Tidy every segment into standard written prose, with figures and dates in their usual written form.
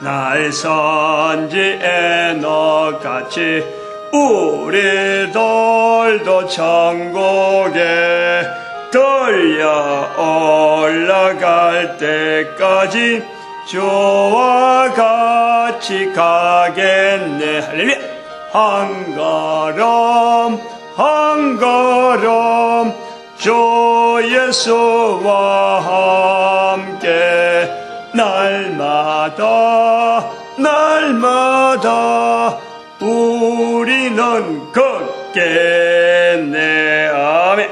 나의 선지 에녹같이 우리들도 천국에 들려 올라갈 때까지 주와 같이 가겠네. 할렐루야. 한 걸음 한 걸음 주 예수와 함께 날마다 우리는 걷겠네. 아멘.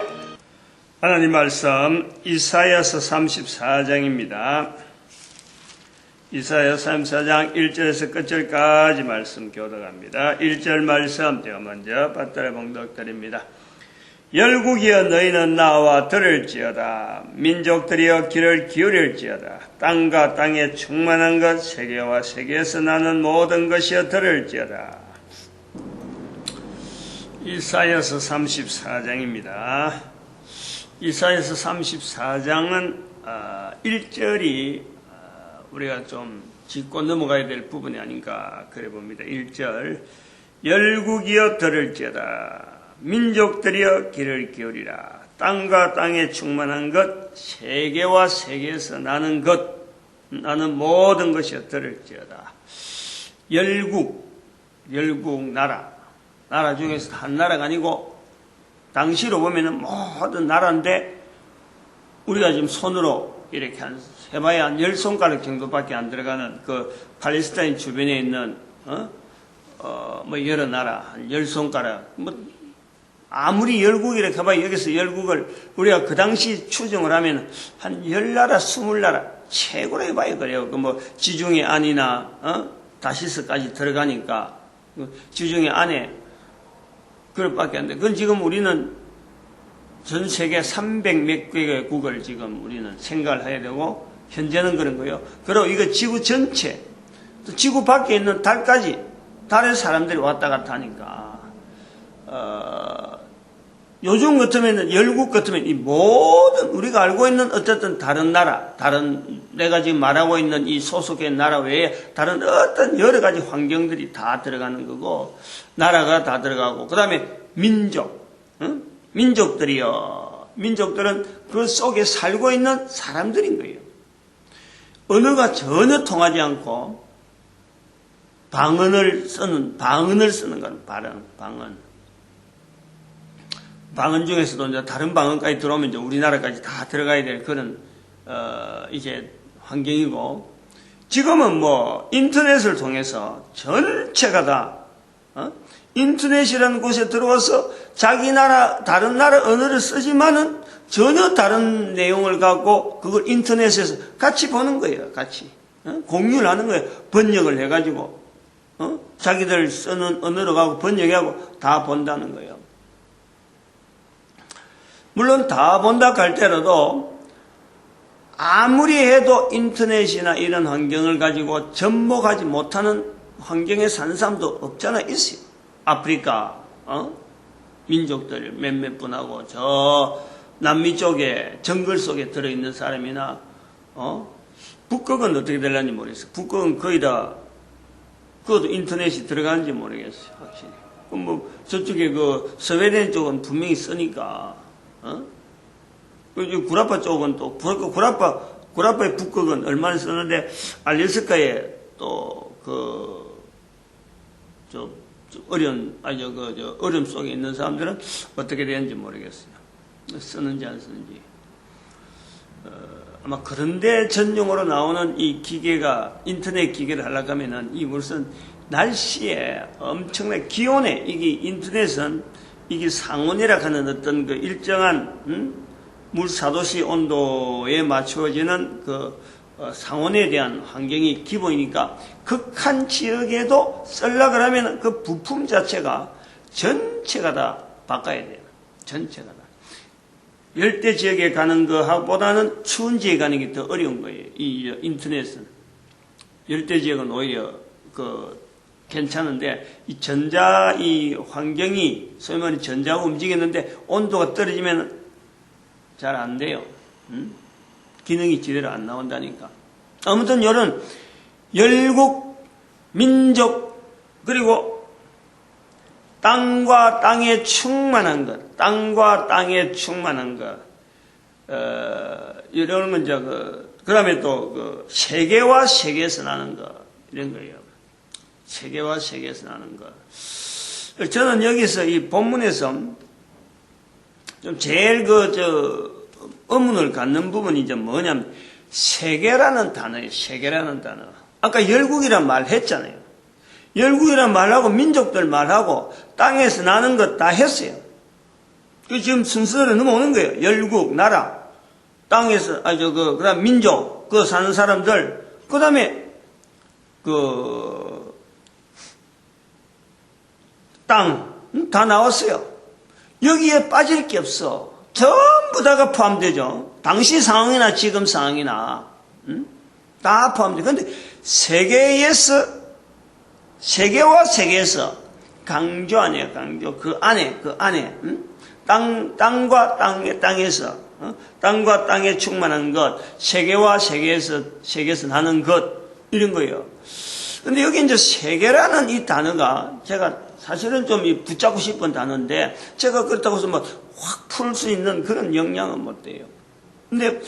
하나님 말씀 이사야서 34장입니다. 이사야서 34장 1절에서 끝절까지 말씀 교독합니다. 1절 말씀 제가 먼저 받들어 봉독드립니다. 열국이여 너희는 나와 들을지어다. 민족들이여 귀를 기울일지어다. 땅과 땅에 충만한 것 세계와 세계에서 나는 모든 것이여 들을지어다. 이사야서 34장입니다. 이사야서 34장은 1절이 우리가 좀 짚고 넘어가야 될 부분이 아닌가 그래 봅니다. 1절 열국이여 들을지어다. 민족들이여 귀를 기울이라. 땅과 땅에 충만한 것 세계와 세계에서 나는 모든 것이여 들을지어다. 열국 나라 중에서 한 나라가 아니고 당시로 보면은 모든 나라인데 우리가 지금 손으로 이렇게 해봐야 한 10손가락 정도밖에 안 들어가는 그 팔레스타인 주변에 있는 여러 나라 한 10손가락 아무리 열국 이렇게 해봐야 여기서 열국을 우리가 그 당시 추정을 하면 한 10나라 20나라 최고로 해봐야 그래요. 지중해 안이나 다시스까지 들어가니까 지중해 안에 그것밖에 안 돼. 그건 지금 우리는 전 세계 300몇 개국을 지금 우리는 생각을 해야 되고 현재는 그런 거예요. 그리고 이거 지구 전체 또 지구 밖에 있는 달까지 달에 사람들이 왔다 갔다 하니까 요즘 같으면 열국 같으면 이 모든 우리가 알고 있는 어쨌든 다른 나라 내가 지금 말하고 있는 이 소속의 나라 외에 다른 어떤 여러 가지 환경들이 다 들어가는 거고 나라가 다 들어가고 그 다음에 민족들은 그 속에 살고 있는 사람들인 거예요. 언어가 전혀 통하지 않고 방언을 쓰는 건 방언 중에서도 이제 다른 방언까지 들어오면 이제 우리나라까지 다 들어가야 될 그런 이제 환경이고 지금은 인터넷을 통해서 전체가 다 인터넷이라는 곳에 들어와서 자기 나라 다른 나라 언어를 쓰지만은 전혀 다른 내용을 갖고 그걸 인터넷에서 같이 보는 거예요. 같이 공유를 하는 거예요. 번역을 해가지고 자기들 쓰는 언어로 가고 번역하고 다 본다는 거예요. 물론 다 본다 할때라도 아무리 해도 인터넷이나 이런 환경을 가지고 접목하지 못하는 환경에 사는 사람도 없잖아 있어요. 아프리카 민족들 몇몇 분하고 저 남미 쪽에 정글 속에 들어있는 사람이나 북극은 어떻게 되려는지 모르겠어요. 북극은 거의 다 그것도 인터넷이 들어가는지 모르겠어요. 확실히. 저쪽에 그 스웨덴 쪽은 분명히 쓰니까 구라파 쪽은 또 구라파의 북극은 얼마나 쓰는데 알래스카에 또 얼음 속에 있는 사람들은 어떻게 되는지 모르겠어요. 쓰는지 안 쓰는지. 아마 그런데 전용으로 나오는 이 기계가 인터넷 기계를 하려고 하면은 이 무슨 날씨에 엄청난 기온에 이게 인터넷은 이게 상온이라 하는 어떤 그 일정한 물 4도씨 온도에 맞추어지는 그 상온에 대한 환경이 기본이니까 극한 지역에도 쓰려고 하면 그 부품 자체가 전체가 다 바꿔야 돼요. 전체가 다. 열대 지역에 가는 거보다는 추운 지역에 가는 게 더 어려운 거예요. 이 인터넷은. 열대 지역은 오히려 괜찮은데 이 환경이 소위 말하는 전자가 움직이는데 온도가 떨어지면 잘 안 돼요. 기능이 제대로 안 나온다니까. 아무튼 이런 열국, 민족, 그리고 땅과 땅에 충만한 것, 땅과 땅에 충만한 것, 이런 건 그 다음에 또 세계와 세계에서 나는 것, 이런 거예요. 세계와 세계에서 나는 것. 저는 여기서 이 본문에서 좀 제일 의문을 갖는 부분이 이제 뭐냐면, 세계라는 단어예요. 세계라는 단어. 아까 열국이란 말 했잖아요. 열국이란 말하고 민족들 말하고 땅에서 나는 것 다 했어요. 그 지금 순서대로 넘어오는 거예요. 열국, 나라, 땅에서, 그다음 민족, 그 사는 사람들, 그 다음에 땅, 다 나왔어요. 여기에 빠질 게 없어. 전부 다가 포함되죠. 당시 상황이나 지금 상황이나, 다 포함돼. 근데 세계와 세계에서 강조 아니에요, 강조. 그 안에, 땅과 땅에서, 땅과 땅에 충만한 것, 세계와 세계에서 나는 것, 이런 거예요. 근데 여기 이제 세계라는 이 단어가 제가 사실은 좀 붙잡고 싶은 단어인데, 제가 그렇다고 해서 확 풀 수 있는 그런 역량은 못 돼요. 근데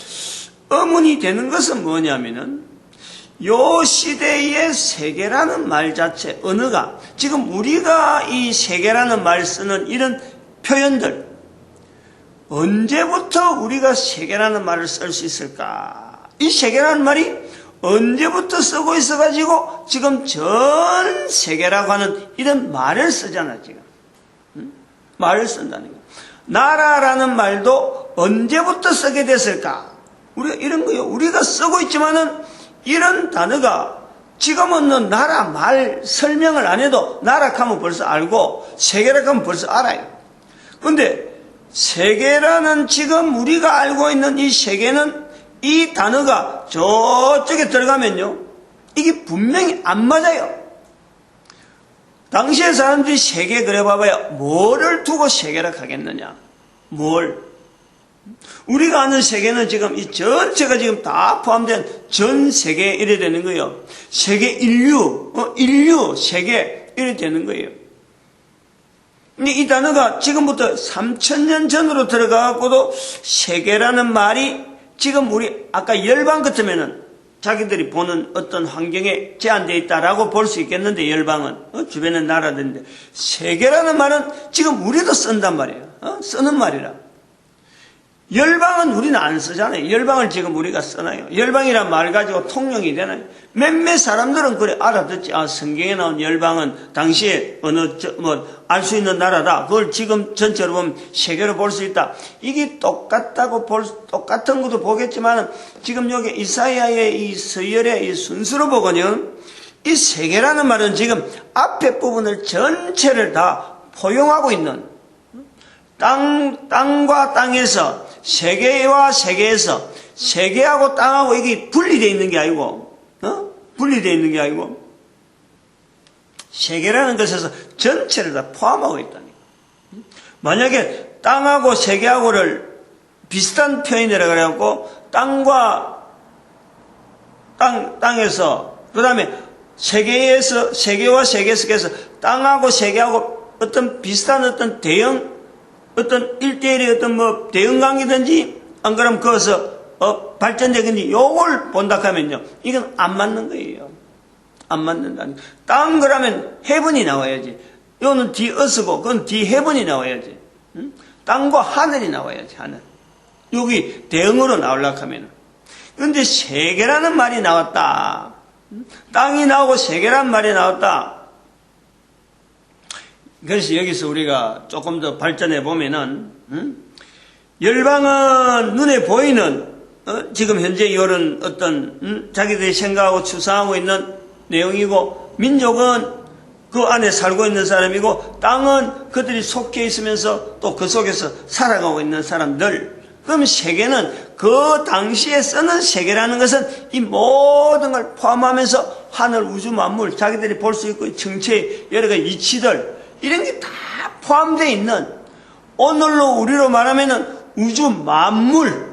의문이 되는 것은 뭐냐면은, 요 시대의 세계라는 말 자체, 언어가, 지금 우리가 이 세계라는 말 쓰는 이런 표현들, 언제부터 우리가 세계라는 말을 쓸 수 있을까? 이 세계라는 말이 언제부터 쓰고 있어가지고 지금 전 세계라고 하는 이런 말을 쓰잖아, 지금. 말을 쓴다는 거야. 나라라는 말도 언제부터 쓰게 됐을까? 우리가 이런 거요. 우리가 쓰고 있지만은 이런 단어가 지금은 나라 말 설명을 안 해도 나라 하면 벌써 알고 세계라 하면 벌써 알아요. 근데 세계라는 지금 우리가 알고 있는 이 세계는 이 단어가 저쪽에 들어가면요, 이게 분명히 안 맞아요. 당시의 사람들이 세계 그래 봐봐요. 뭐를 두고 세계라 하겠느냐? 뭘? 우리가 아는 세계는 지금 이 전체가 지금 다 포함된 전 세계 이래 되는 거예요. 세계 인류, 세계 이래 되는 거예요. 근데 이 단어가 지금부터 3000년 전으로 들어가고도 세계라는 말이 지금 우리 아까 열방 같으면은 자기들이 보는 어떤 환경에 제한되어 있다라고 볼 수 있겠는데, 열방은 주변의 나라들인데, 세계라는 말은 지금 우리도 쓴단 말이에요. 쓰는 말이라. 열방은 우리는 안 쓰잖아요. 열방을 지금 우리가 쓰나요? 열방이란 말 가지고 통용이 되나요? 몇몇 사람들은 그래 알아듣지. 성경에 나온 열방은 당시에 알 수 있는 나라다. 그걸 지금 전체로 보면 세계로 볼 수 있다. 이게 똑같은 것도 보겠지만, 지금 여기 이사야의 이 서열의 이 순서로 보거든요. 이 세계라는 말은 지금 앞에 부분을 전체를 다 포용하고 있는, 땅과 땅에서, 세계와 세계에서, 세계하고 땅하고 이게 분리되어 있는 게 아니고, 분리되어 있는 게 아니고, 세계라는 것에서 전체를 다 포함하고 있다니. 만약에 땅하고 세계하고를 비슷한 표현이라 그래갖고, 땅에서, 그 다음에 세계와 세계 속에서 땅하고 세계하고 어떤 비슷한 어떤 대형, 어떤 1대1의 어떤 대응 관계든지, 안 그러면 거기서 발전되든지 요걸 본다 하면요, 이건 안 맞는 거예요. 안 맞는다니. 땅 그러면 해븐이 나와야지. 요는 디어스고 그건 디해븐이 나와야지. 땅과 하늘이 나와야지, 하늘. 여기 대응으로 나오려고 하면은. 그런데 세계라는 말이 나왔다. 땅이 나오고 세계라는 말이 나왔다. 그래서 여기서 우리가 조금 더 발전해 보면은, 열방은 눈에 보이는, 지금 현재 이런 어떤, 자기들이 생각하고 추상하고 있는 내용이고, 민족은 그 안에 살고 있는 사람이고, 땅은 그들이 속해 있으면서 또 그 속에서 살아가고 있는 사람들. 그럼 세계는 그 당시에 쓰는 세계라는 것은 이 모든 걸 포함하면서 하늘, 우주, 만물, 자기들이 볼 수 있고, 정체의 여러 가지 이치들, 이런 게 다 포함되어 있는, 오늘로 우리로 말하면은 우주 만물,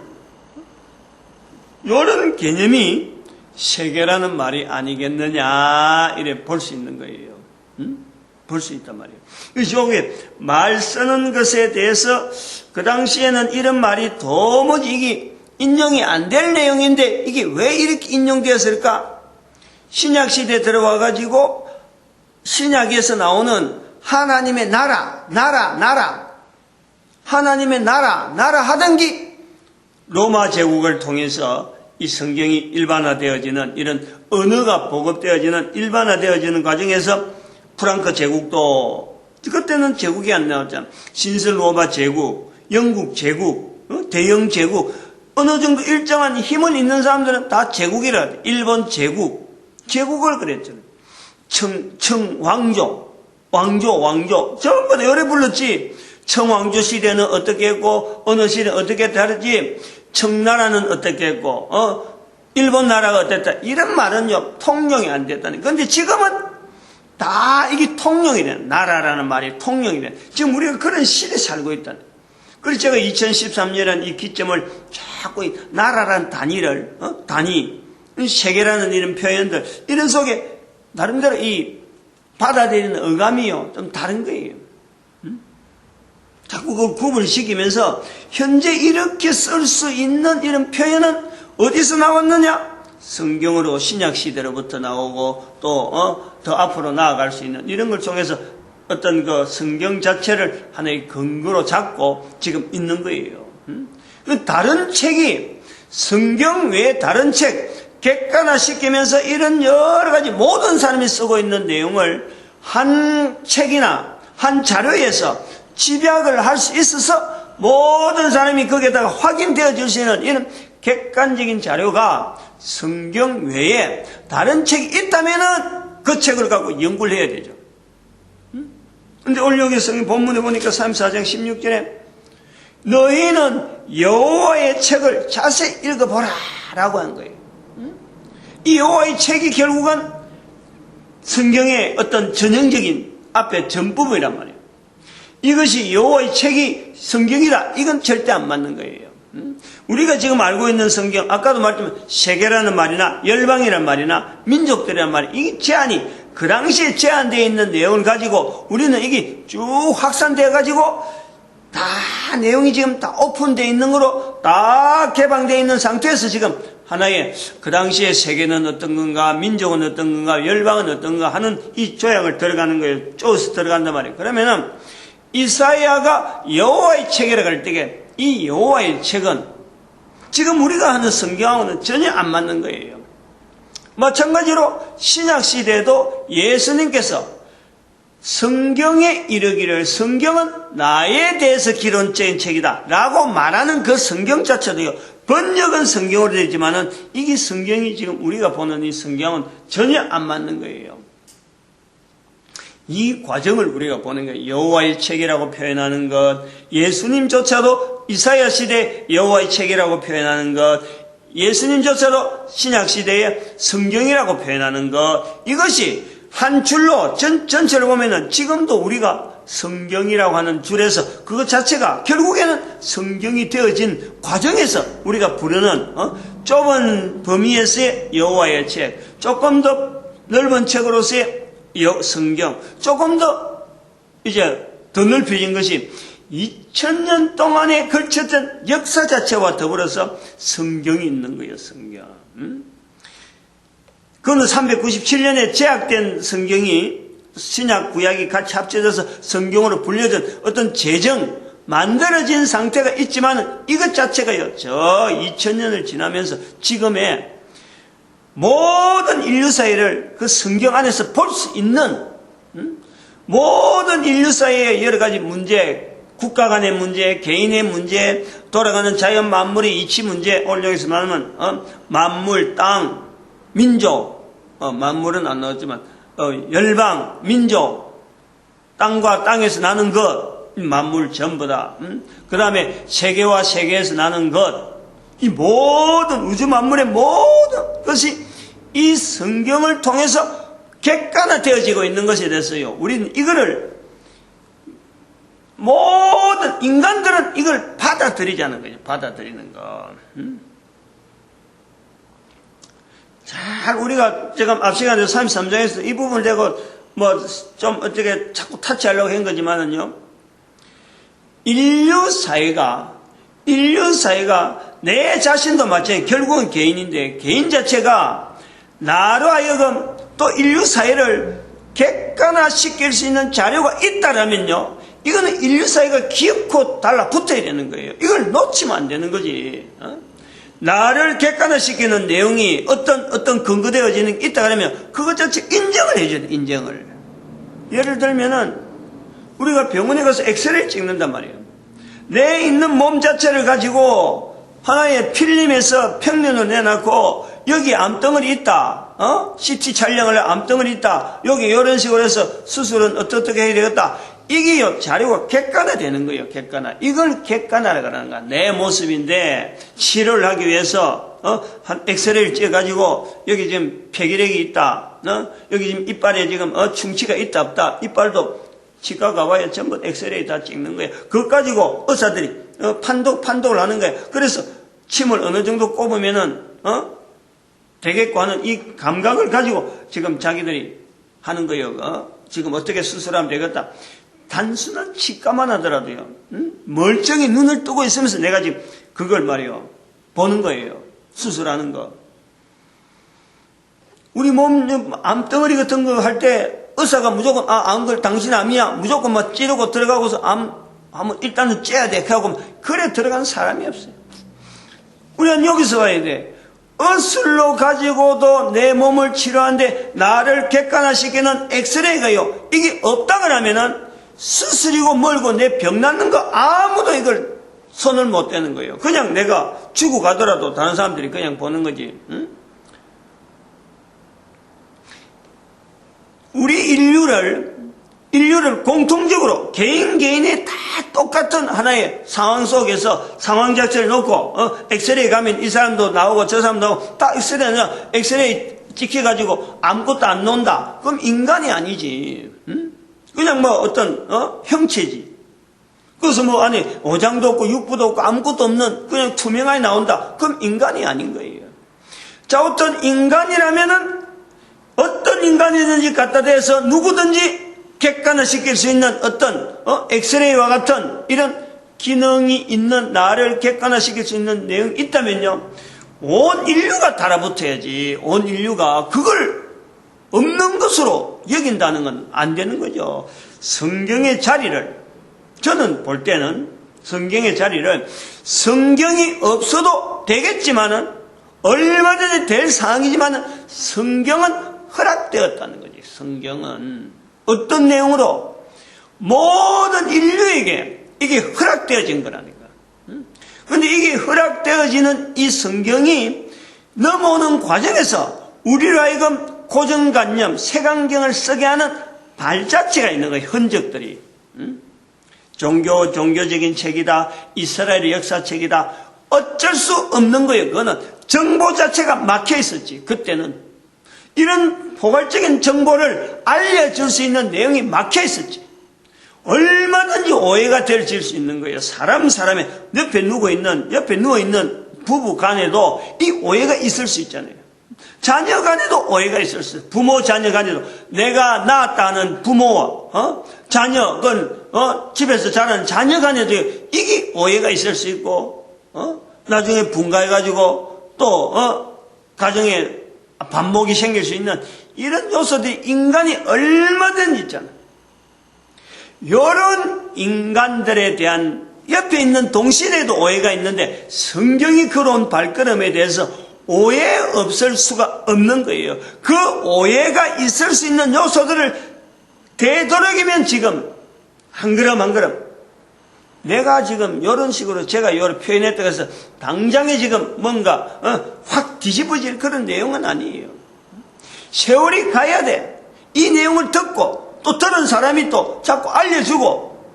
이런 개념이 세계라는 말이 아니겠느냐 이래 볼 수 있는 거예요. 볼 수 있단 말이에요. 이게 말 쓰는 것에 대해서 그 당시에는 이런 말이 도무지 이게 인용이 안 될 내용인데 이게 왜 이렇게 인용되었을까? 신약 시대에 들어와 가지고 신약에서 나오는 하나님의 나라 하나님의 나라 하던 게 로마 제국을 통해서 이 성경이 일반화되어지는 이런 언어가 보급되어지는 일반화되어지는 과정에서 프랑크 제국도 그때는 제국이 안 나왔잖아. 신설 로마 제국, 영국 제국, 대영 제국 어느 정도 일정한 힘을 있는 사람들은 다 제국이라 해. 일본 제국을 그랬잖아요. 왕조 전부 다 여러 불렀지. 청왕조 시대는 어떻게 했고 어느 시대는 어떻게 다르지. 청나라는 어떻게 했고 일본 나라가 어땠다. 이런 말은요 통용이 안 됐다니. 그런데 지금은 다 이게 통용이 돼. 나라라는 말이 통용이 돼. 지금 우리가 그런 시대에 살고 있다. 그래서 제가 2013년이라는 이 기점을 자꾸 이 나라라는 단위를 단위, 세계라는 이런 표현들 이런 속에 나름대로 이 받아들이는 어감이요 좀 다른 거예요. 자꾸 그걸 구분시키면서 현재 이렇게 쓸 수 있는 이런 표현은 어디서 나왔느냐? 성경으로 신약시대로부터 나오고 또 더 앞으로 나아갈 수 있는 이런 걸 통해서 어떤 그 성경 자체를 하나의 근거로 잡고 지금 있는 거예요. 다른 책이 성경 외에 다른 책 객관화시키면서 이런 여러 가지 모든 사람이 쓰고 있는 내용을 한 책이나 한 자료에서 집약을 할 수 있어서 모든 사람이 거기에다가 확인되어질 수 있는 이런 객관적인 자료가 성경 외에 다른 책이 있다면은 그 책을 갖고 연구를 해야 되죠. 근데 오늘 여기 성경 본문에 보니까 34장 16절에 너희는 여호와의 책을 자세히 읽어보라 라고 한 거예요. 이 여호와의 책이 결국은 성경의 어떤 전형적인 앞에 전부분이란 말이에요. 이것이 여호와의 책이 성경이다. 이건 절대 안 맞는 거예요. 우리가 지금 알고 있는 성경, 아까도 말했지만 세계라는 말이나 열방이란 말이나 민족들이란 말이 이게 제한이 그 당시에 제한되어 있는 내용을 가지고 우리는 이게 쭉 확산되어 가지고 다 내용이 지금 다 오픈되어 있는 거로 다 개방되어 있는 상태에서 지금 하나의 그 당시에 세계는 어떤 건가, 민족은 어떤 건가, 열방은 어떤 건가 하는 이 조약을 들어가는 거예요. 쪼서 들어간단 말이에요. 그러면은 이사야가 여호와의 책이라고 할 때에 이 여호와의 책은 지금 우리가 하는 성경하고는 전혀 안 맞는 거예요. 마찬가지로 신약시대에도 예수님께서 성경에 이르기를 성경은 나에 대해서 기론적인 책이다 라고 말하는 그 성경 자체도요 번역은 성경으로 되지만은 이게 성경이 지금 우리가 보는 이 성경은 전혀 안 맞는 거예요. 이 과정을 우리가 보는 거예요. 여호와의 책이라고 표현하는 것, 예수님조차도 이사야 시대 여호와의 책이라고 표현하는 것, 예수님조차도 신약 시대의 성경이라고 표현하는 것, 이것이 한 줄로 전체를 보면은 지금도 우리가 성경이라고 하는 줄에서 그것 자체가 결국에는 성경이 되어진 과정에서 우리가 부르는 좁은 범위에서의 여호와의 책, 조금 더 넓은 책으로서의 성경, 조금 더 이제 더 넓혀진 것이 2000년 동안에 걸쳤던 역사 자체와 더불어서 성경이 있는 거예요. 성경. 그거는 397년에 제약된 성경이 신약 구약이 같이 합쳐져서 성경으로 불려진 어떤 재정 만들어진 상태가 있지만 이것 자체가요 저 2000년을 지나면서 지금의 모든 인류 사회를 그 성경 안에서 볼 수 있는 모든 인류 사회의 여러 가지 문제, 국가 간의 문제, 개인의 문제, 돌아가는 자연 만물의 이치 문제, 오늘 여기서 말하면 만물, 땅, 민족, 만물은 안 나왔지만 열방, 민족, 땅과 땅에서 나는 것, 만물 전부 다. 그 다음에 세계와 세계에서 나는 것, 이 모든 우주 만물의 모든 것이 이 성경을 통해서 객관화되어지고 있는 것에 대해서요. 우리는 이거를 모든 인간들은 이걸 받아들이자는 거죠. 받아들이는 거. 잘 우리가 지금 앞 시간에 33장에서 이 부분을 내가 뭐 좀 어떻게 자꾸 타치하려고 한 거지만은요. 인류 사회가 내 자신도 마찬가지 결국은 개인인데 개인 자체가 나로 하여금 또 인류 사회를 객관화시킬 수 있는 자료가 있다라면요. 이거는 인류 사회가 기어코 달라붙어야 되는 거예요. 이걸 놓치면 안 되는 거지. 나를 객관화시키는 내용이 어떤 근거되어지는 게 있다 그러면 그것 자체 인정을 해줘야 돼. 인정을. 예를 들면은 우리가 병원에 가서 엑스레이를 찍는단 말이에요. 내 있는 몸 자체를 가지고 하나의 필름에서 평면을 내놨고 여기 암덩어리 있다. CT 촬영을 해 암덩어리 있다. 여기 이런 식으로 해서 수술은 어떻게 해야 되겠다. 이게 자료가 객관화되는 거예요. 객관화. 이걸 객관화라고 하는 거야. 내 모습인데 치료를 하기 위해서 한 엑스레이를 찍어가지고 여기 지금 폐기력이 있다. 여기 지금 이빨에 지금 충치가 있다 없다. 이빨도 치과 가봐야 전부 엑스레이 다 찍는 거예요. 그거 가지고 의사들이 판독을 하는 거예요. 그래서 침을 어느 정도 꼽으면은 되겠고 하는 이 감각을 가지고 지금 자기들이 하는 거예요. 지금 어떻게 수술하면 되겠다. 단순한 치과만 하더라도요. 멀쩡히 눈을 뜨고 있으면서 내가 지금 그걸 말이요. 보는 거예요. 수술하는 거. 우리 몸 암덩어리 같은 거 할 때 의사가 무조건 암걸 당신 암이야. 무조건 막 찌르고 들어가고서 한번 일단은 째야 돼. 그래갖고 그래 들어가는 사람이 없어요. 우리는 여기서 와야 돼. 의술로 가지고도 내 몸을 치료하는데 나를 객관화시키는 엑스레이가요. 이게 없다 그러면은 수술이고 멀고 내 병 낫는 거 아무도 이걸 손을 못 대는 거예요. 그냥 내가 죽어가더라도 다른 사람들이 그냥 보는 거지. 응? 우리 인류를 공통적으로 개인의 다 똑같은 하나의 상황 속에서 상황 자체를 놓고 엑스레이 가면 이 사람도 나오고 저 사람도 나오고 딱 엑스레이 찍혀가지고 아무것도 안 논다. 그럼 인간이 아니지. 응? 그냥 뭐 어떤 형체지. 그래서 뭐 안에 오장도 없고 육부도 없고 아무것도 없는 그냥 투명하게 나온다. 그럼 인간이 아닌 거예요. 자, 어떤 인간이라면은 어떤 인간이든지 갖다 대서 누구든지 객관화시킬 수 있는 어떤 엑스레이와 같은 이런 기능이 있는 나를 객관화시킬 수 있는 내용이 있다면요. 온 인류가 달아붙어야지. 온 인류가 그걸 없는 것으로 여긴다는 건 안 되는 거죠. 성경의 자리를 저는 볼 때는 성경의 자리를 성경이 없어도 되겠지만은 얼마든지 될 사항이지만은 성경은 허락되었다는 거지. 성경은 어떤 내용으로 모든 인류에게 이게 허락되어진 거라니까. 그런데 이게 허락되어지는 이 성경이 넘어오는 과정에서 우리로 하여금 고정관념, 색안경을 쓰게 하는 발자취가 있는 거예요. 흔적들이. 종교적인 책이다. 이스라엘의 역사책이다. 어쩔 수 없는 거예요. 그거는 정보 자체가 막혀 있었지. 그때는 이런 포괄적인 정보를 알려줄 수 있는 내용이 막혀 있었지. 얼마든지 오해가 될 수 있는 거예요. 사람의 옆에 누워있는 부부 간에도 이 오해가 있을 수 있잖아요. 자녀 간에도 오해가 있을 수 있어요. 부모 자녀 간에도 내가 낳았다는 부모와 자녀건 집에서 자라는 자녀 간에도 이게 오해가 있을 수 있고 나중에 분가해가지고 또 가정에 반목이 생길 수 있는 이런 요소들이 인간이 얼마든지 있잖아요. 이런 인간들에 대한 옆에 있는 동신에도 오해가 있는데 성경이 걸어온 발걸음에 대해서 오해 없을 수가 없는 거예요. 그 오해가 있을 수 있는 요소들을 되도록이면 지금 한 걸음 한 걸음 내가 지금 이런 식으로 제가 이걸 표현했다고 해서 당장에 지금 뭔가 확 뒤집어질 그런 내용은 아니에요. 세월이 가야 돼. 이 내용을 듣고 또 들은 사람이 또 자꾸 알려주고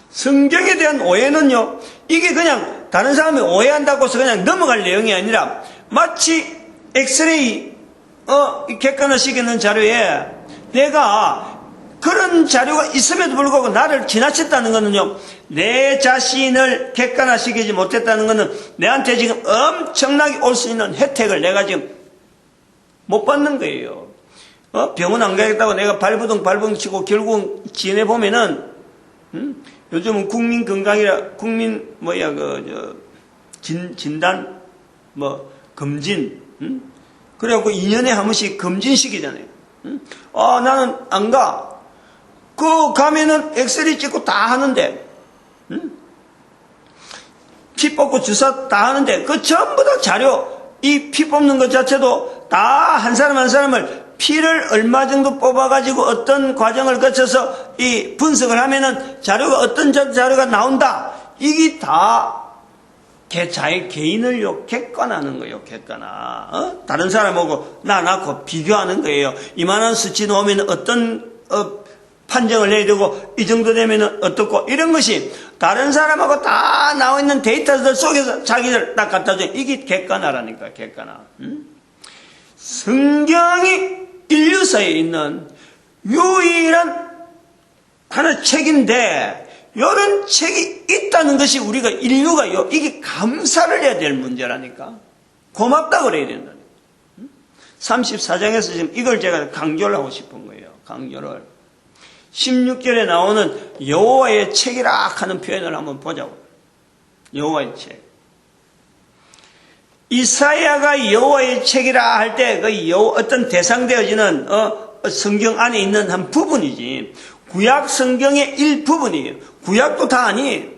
성경에 대한 오해는요. 이게 그냥 다른 사람이 오해한다고 해서 그냥 넘어갈 내용이 아니라 마치 엑스레이 객관화시키는 자료에 내가 그런 자료가 있음에도 불구하고 나를 지나쳤다는 것은요. 내 자신을 객관화시키지 못했다는 것은 내한테 지금 엄청나게 올 수 있는 혜택을 내가 지금 못 받는 거예요. 병원 안 가겠다고 내가 발버둥 치고 결국 지내보면은, 요즘은 진단, 검진, 그래갖고 2년에 한 번씩 검진식이잖아요. 나는 안 가. 가면은 엑스레이 찍고 다 하는데, 피 뽑고 주사 다 하는데, 전부 다 자료, 이 피 뽑는 것 자체도 다 한 사람 한 사람을 피를 얼마 정도 뽑아가지고 어떤 과정을 거쳐서 이 분석을 하면은 어떤 자료가 나온다. 이게 다 자기 개인을 객관하는 거예요, 객관화. 다른 사람하고 나 낳고 비교하는 거예요. 이만한 수치 나오면 어떤, 판정을 내야 되고, 이 정도 되면 어떻고, 이런 것이 다른 사람하고 다 나와 있는 데이터들 속에서 자기를 딱 갖다 줘. 이게 객관화라니까, 객관화. 성경이 인류사에 있는 유일한 하나의 책인데, 이런 책이 있다는 것이 우리가 인류가요, 이게 감사를 해야 될 문제라니까. 고맙다 그래야 된다니까. 34장에서 지금 이걸 제가 강조를 하고 싶은 거예요. 강조를. 16절에 나오는 여호와의 책이라 하는 표현을 한번 보자고. 여호와의 책. 이사야가 여호와의 책이라 할 때 어떤 대상되어지는 성경 안에 있는 한 부분이지. 구약 성경의 일부분이에요. 구약도 다 아니에요.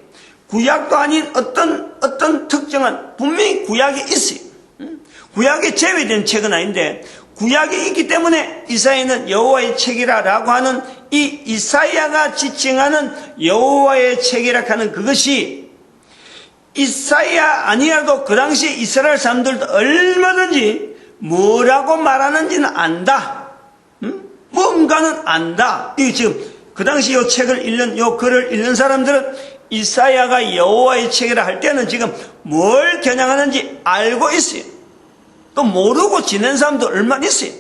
구약도 아닌 어떤 특정한, 분명히 구약이 있어요. 구약에 제외된 책은 아닌데, 구약이 있기 때문에 이사야는 여호와의 책이라고 하는 이 이사야가 지칭하는 여호와의 책이라 하는 그것이 이사야 아니라도 그 당시 이스라엘 사람들도 얼마든지 뭐라고 말하는지는 안다. 뭔가는 안다. 이게 지금 그 당시 이 책을 읽는, 이 글을 읽는 사람들은 이사야가 여호와의 책이라 할 때는 지금 뭘 겨냥하는지 알고 있어요. 또 모르고 지낸 사람도 얼마나 있어요.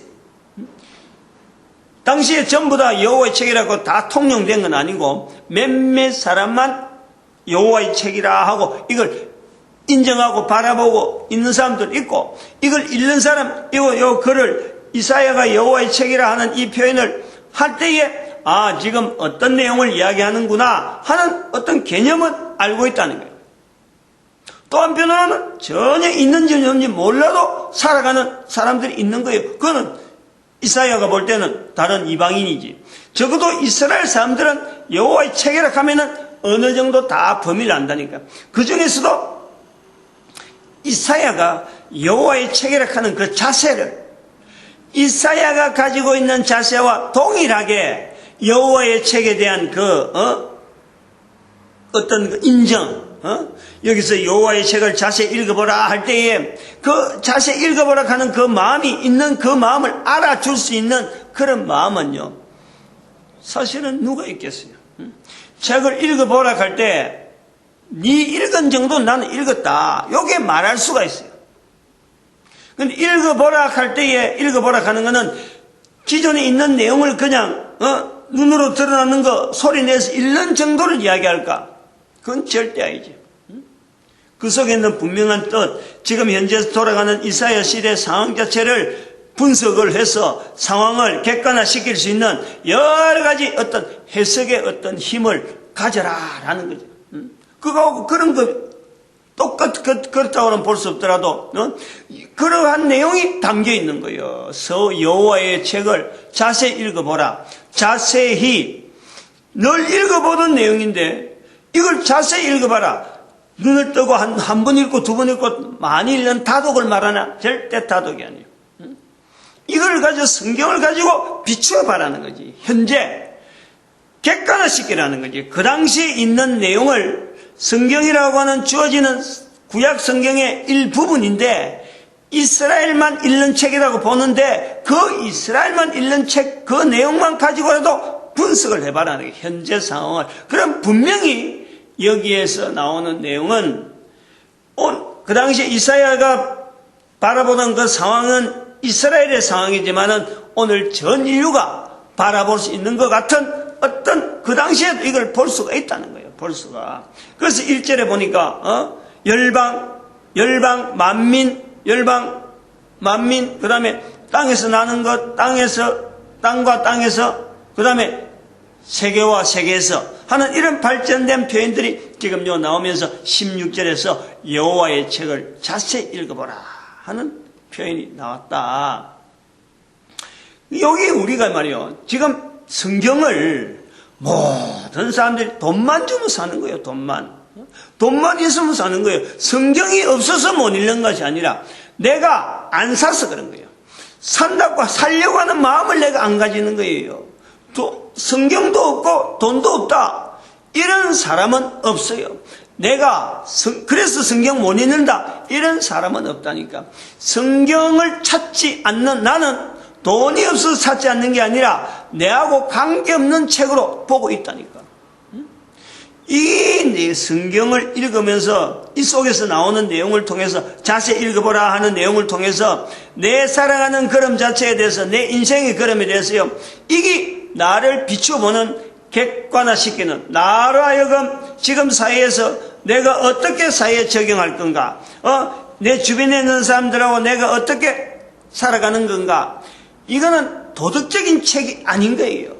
당시에 전부 다 여호와의 책이라고 다 통용된 건 아니고 몇몇 사람만 여호와의 책이라 하고 이걸 인정하고 바라보고 있는 사람도 있고, 이걸 읽는 사람, 요 글을 이사야가 여호와의 책이라 하는 이 표현을 할 때에 지금 어떤 내용을 이야기하는구나 하는 어떤 개념은 알고 있다는 거예요. 또 한편으로는 전혀 있는지 없는지 몰라도 살아가는 사람들이 있는 거예요. 그거는 이사야가 볼 때는 다른 이방인이지. 적어도 이스라엘 사람들은 여호와의 책이라 하면은 어느 정도 다 범위를 안다니까. 그 중에서도 이사야가 여호와의 책이라 하는 그 자세를, 이사야가 가지고 있는 자세와 동일하게 여호와의 책에 대한 어떤 인정, 여기서 여호와의 책을 자세히 읽어보라 할 때에 그 자세히 읽어보라 하는 그 마음이 있는 그 마음을 알아줄 수 있는 그런 마음은요, 사실은 누가 있겠어요? 책을 읽어보라 할 때 네 읽은 정도 나는 읽었다, 요게 말할 수가 있어요. 근데 읽어보라 할 때에 읽어보라 하는 거는 기존에 있는 내용을 그냥 눈으로 드러나는 거 소리내서 읽는 정도를 이야기할까? 그건 절대 아니지. 그 속에 있는 분명한 뜻, 지금 현재 돌아가는 이사야 시대 상황 자체를 분석을 해서 상황을 객관화시킬 수 있는 여러 가지 어떤 해석의 어떤 힘을 가져라라는 거죠. 그거하고 그런 거 그렇다고는 볼 수 없더라도 그러한 내용이 담겨 있는 거예요. 여호와의 책을 자세히 읽어보라. 자세히 늘 읽어보던 내용인데 이걸 자세히 읽어봐라. 눈을 뜨고 한 번 읽고 두 번 읽고 많이 읽는 다독을 말하나? 절대 다독이 아니에요. 이걸 가지고 성경을 가지고 비추어 봐라는 거지. 현재 객관화시키라는 거지. 그 당시에 있는 내용을 성경이라고 하는 주어지는 구약 성경의 일부분인데 이스라엘만 읽는 책이라고 보는데 그 이스라엘만 읽는 책 그 내용만 가지고라도 분석을 해봐라는 게 현재 상황을. 그럼 분명히 여기에서 나오는 내용은 그 당시에 이사야가 바라보던 그 상황은 이스라엘의 상황이지만은 오늘 전 인류가 바라볼 수 있는 것 같은 어떤 그 당시에도 이걸 볼 수가 있다는 거예요. 볼 수가. 그래서 1절에 보니까 열방 만민 그 다음에 땅에서 나는 것 땅과 땅에서 그 다음에 세계와 세계에서 하는 이런 발전된 표현들이 지금 나오면서 16절에서 여호와의 책을 자세히 읽어보라 하는 표현이 나왔다. 여기 우리가 말이요, 지금 성경을 모든 사람들이 돈만 주면 사는 거예요. 돈만 있으면 사는 거예요. 성경이 없어서 못 읽는 것이 아니라 내가 안 사서 그런 거예요. 산다고 살려고 하는 마음을 내가 안 가지는 거예요. 성경도 없고 돈도 없다, 이런 사람은 없어요. 그래서 성경 못 읽는다, 이런 사람은 없다니까. 성경을 찾지 않는 나는 돈이 없어서 찾지 않는 게 아니라 내하고 관계없는 책으로 보고 있다니까. 이 내 성경을 읽으면서 이 속에서 나오는 내용을 통해서 자세히 읽어보라 하는 내용을 통해서 내 살아가는 걸음 자체에 대해서, 내 인생의 걸음에 대해서요, 이게 나를 비추어보는, 객관화시키는, 나로 하여금 지금 사회에서 내가 어떻게 사회에 적용할 건가, 내 주변에 있는 사람들하고 내가 어떻게 살아가는 건가. 이거는 도덕적인 책이 아닌 거예요.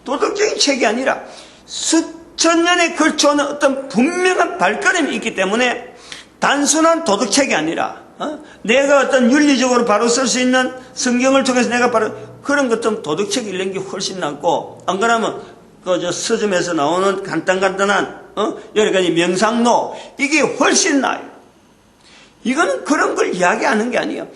도덕적인 책이 아니라 수천 년에 걸쳐오는 어떤 분명한 발걸음이 있기 때문에 단순한 도덕책이 아니라 내가 어떤 윤리적으로 바로 쓸 수 있는 성경을 통해서 내가 바로 그런 것좀 도덕책 읽는 게 훨씬 낫고, 안 그러면 서점에서 나오는 간단한 여러 가지 명상로, 이게 훨씬 나아요. 이거는 그런 걸 이야기하는 게 아니에요.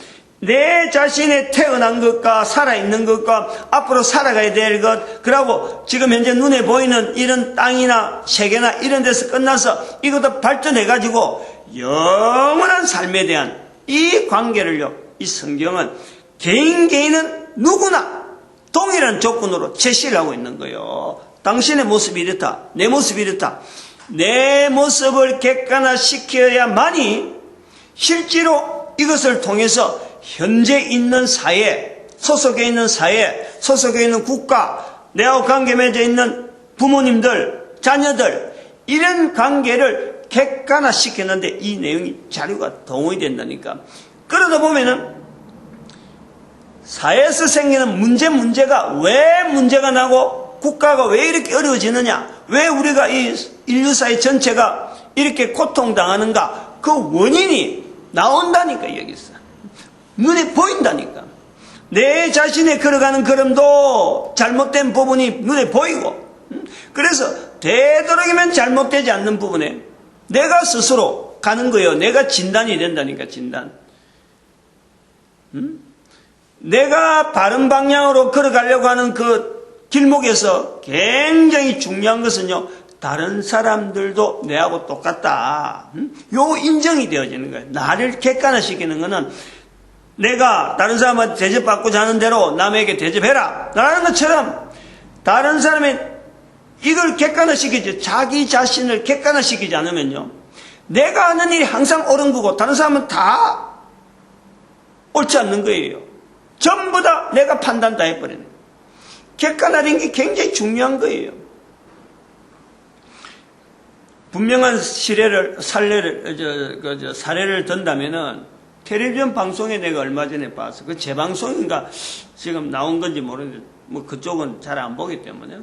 내 자신의 태어난 것과 살아있는 것과 앞으로 살아가야 될 것, 그리고 지금 현재 눈에 보이는 이런 땅이나 세계나 이런 데서 끝나서 이것도 발전해가지고 영원한 삶에 대한 이 관계를요, 이 성경은 개인은 누구나 동일한 조건으로 제시를 하고 있는 거예요. 당신의 모습이 이렇다, 내 모습이 이렇다. 내 모습을 객관화시켜야만이 실제로 이것을 통해서 현재 있는 사회, 소속해 있는 사회, 소속해 있는 국가, 내하고 관계 맺어 있는 부모님들, 자녀들, 이런 관계를 객관화시켰는데 이 내용이 자료가 동원이 된다니까. 그러다 보면은 사회에서 생기는 문제가 왜 문제가 나고 국가가 왜 이렇게 어려워지느냐, 왜 우리가 이 인류사회 전체가 이렇게 고통당하는가, 그 원인이 나온다니까. 여기서 눈에 보인다니까. 내 자신의 걸어가는 걸음도 잘못된 부분이 눈에 보이고, 그래서 되도록이면 잘못되지 않는 부분에 내가 스스로 가는 거예요. 내가 진단이 된다니까. 진단. 내가 바른 방향으로 걸어가려고 하는 그 길목에서 굉장히 중요한 것은요, 다른 사람들도 내하고 똑같다, 요 인정이 되어지는 거예요. 나를 객관화시키는 거는 내가 다른 사람한테 대접받고자 하는 대로 남에게 대접해라 라는 것처럼, 다른 사람이 이걸 객관화시키지, 자기 자신을 객관화시키지 않으면요, 내가 하는 일이 항상 옳은 거고 다른 사람은 다 옳지 않는 거예요. 전부 다 내가 판단 다 해버리는 거예요. 객관화라는 게 굉장히 중요한 거예요. 분명한 사례를 든다면은, 텔레비전 방송에 내가 얼마 전에 봤어. 그 재방송인가 지금 나온 건지 모르는데, 그쪽은 잘 안 보기 때문에.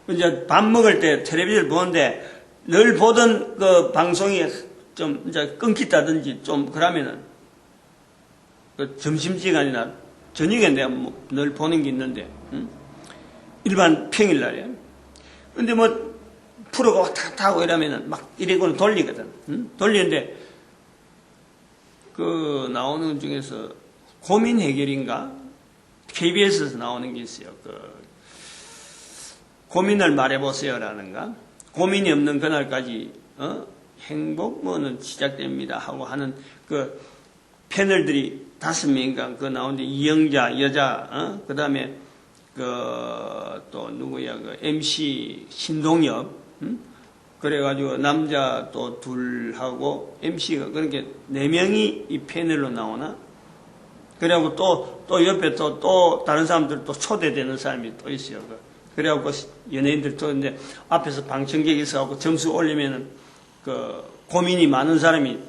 이제 밥 먹을 때 텔레비전을 보는데 늘 보던 그 방송이 좀 이제 끊긴다든지 좀 그러면은, 그 점심시간이나 저녁에 내가 늘 보는 게 있는데, 일반 평일날에. 근데 프로가 왔다 갔다 하고 이러면은 막 이래고는 돌리거든. 돌리는데, 그 나오는 중에서 고민 해결인가? KBS에서 나오는 게 있어요. 고민을 말해보세요라는가? 고민이 없는 그날까지, 행복 시작됩니다 하고 하는 그 패널들이 5명인가 그 나오는데, 이영자, 여자, 그 다음에 또 누구야, MC 신동엽, 그래가지고 남자 또 둘하고 MC가, 그렇게 4명이 이 패널로 나오나? 그래갖고 또 옆에 또 다른 사람들 또 초대되는 사람이 또 있어요. 그래갖고 연예인들도 이제 앞에서 방청객이 있어갖고 점수 올리면은 그 고민이 많은 사람이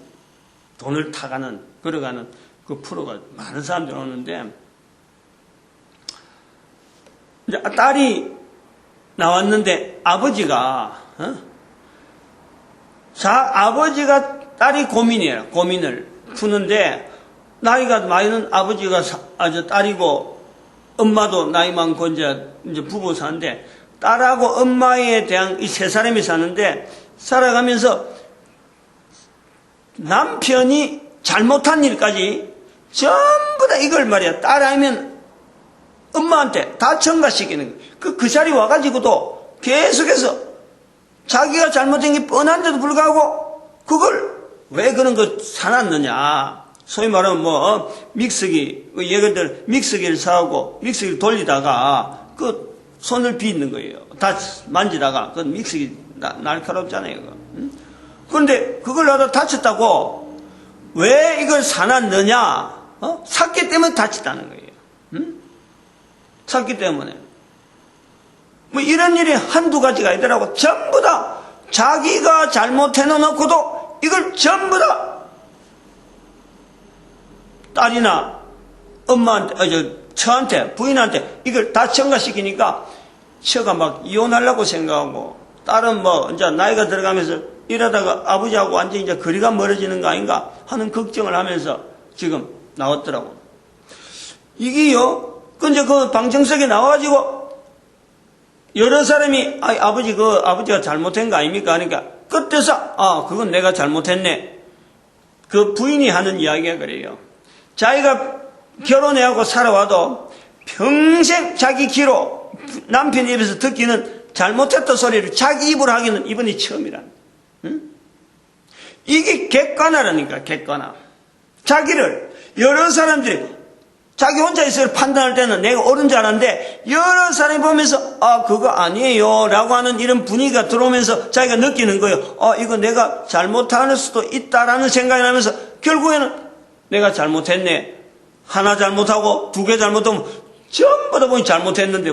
돈을 타가는, 걸어가는 그 프로가 많은 사람들이 오는데, 이제 딸이 나왔는데 아버지가, 아버지가 딸이 고민이에요. 고민을 푸는데, 나이가 많은 아버지가 아주 딸이고, 엄마도 나이 많고 이제 부부 사는데, 딸하고 엄마에 대한 이 세 사람이 사는데, 살아가면서 남편이 잘못한 일까지 전부 다 이걸 말이야. 딸 아니면 엄마한테 다 전가시키는 거예요. 그 자리 와가지고도 계속해서 자기가 잘못된 게 뻔한데도 불구하고 그걸 왜 그런 거 사놨느냐. 소위 말하면 믹서기, 예를 들어 믹서기를 사오고 믹서기를 돌리다가 그 손을 빗는 거예요. 다 만지다가 그 믹서기 날카롭잖아요. 그런데 그걸 하다 다쳤다고 왜 이걸 사놨느냐? 샀기 때문에 다쳤다는 거예요. 샀기 때문에. 뭐 이런 일이 한두 가지가 아니더라고. 전부 다 자기가 잘못해놓고도 이걸 전부 다 딸이나 엄마한테, 처한테, 부인한테 이걸 다 전가시키니까 처가 막 이혼하려고 생각하고 딸은 이제 나이가 들어가면서 이러다가 아버지하고 완전히 이제 거리가 멀어지는 거 아닌가 하는 걱정을 하면서 지금 나왔더라고. 이게요, 이제 그 방청석에 나와가지고 여러 사람이 아버지가 잘못한 거 아닙니까? 그러니까 그때서 그건 내가 잘못했네. 그 부인이 하는 이야기가 그래요. 자기가 결혼해하고 살아와도 평생 자기 귀로 남편 입에서 듣기는 잘못했다 소리를 자기 입으로 하기는 이번이 처음이라. 이게 객관화라니까, 객관화. 자기를 여러 사람들이 자기 혼자 있어서 판단할 때는 내가 옳은 줄 알았는데 여러 사람이 보면서 그거 아니에요 라고 하는 이런 분위기가 들어오면서 자기가 느끼는 거예요. 이거 내가 잘못할 수도 있다라는 생각이 나면서 결국에는 내가 잘못했네. 하나 잘못하고 두 개 잘못하면 전부 다 보니 잘못했는데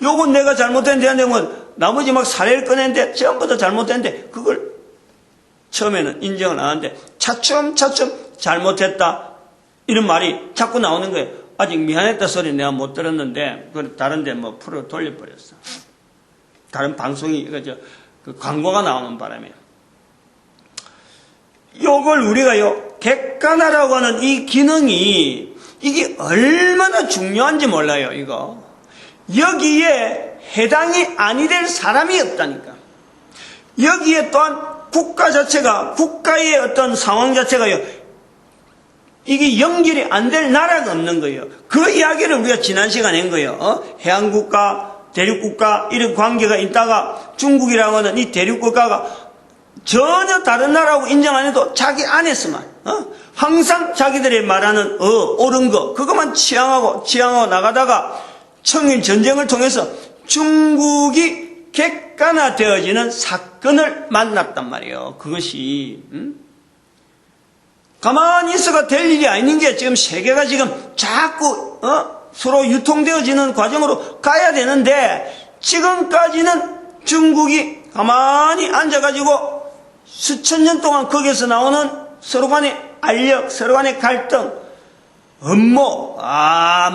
요건 내가 잘못했는데 나머지 막 사례를 꺼냈는데 전부 다 잘못했는데 그걸 처음에는 인정을 안 하는데 차츰 잘못했다 이런 말이 자꾸 나오는 거예요. 아직 미안했다 소리 내가 못 들었는데 그걸 다른 데 프로 돌려버렸어. 다른 방송이 그 광고가 나오는 바람에 요걸 우리가요 객관화라고 하는 이 기능이 이게 얼마나 중요한지 몰라요. 이거 여기에 해당이 아니 될 사람이 없다니까. 여기에 또한 국가 자체가, 국가의 어떤 상황 자체가요, 이게 연결이 안 될 나라가 없는 거예요. 그 이야기를 우리가 지난 시간에 한 거예요. 해양국가, 대륙국가, 이런 관계가 있다가 중국이라고 하는 이 대륙국가가 전혀 다른 나라하고 인정 안 해도 자기 안에서만, 항상 자기들이 말하는 옳은 거, 그것만 취향하고 나가다가 청일 전쟁을 통해서 중국이 객관화되어지는 사건을 만났단 말이에요. 그것이 가만히 있어가 될 일이 아닌 게 지금 세계가 지금 자꾸 서로 유통되어지는 과정으로 가야 되는데 지금까지는 중국이 가만히 앉아가지고 수천 년 동안 거기에서 나오는 서로 간의 알력, 서로 간의 갈등, 음모,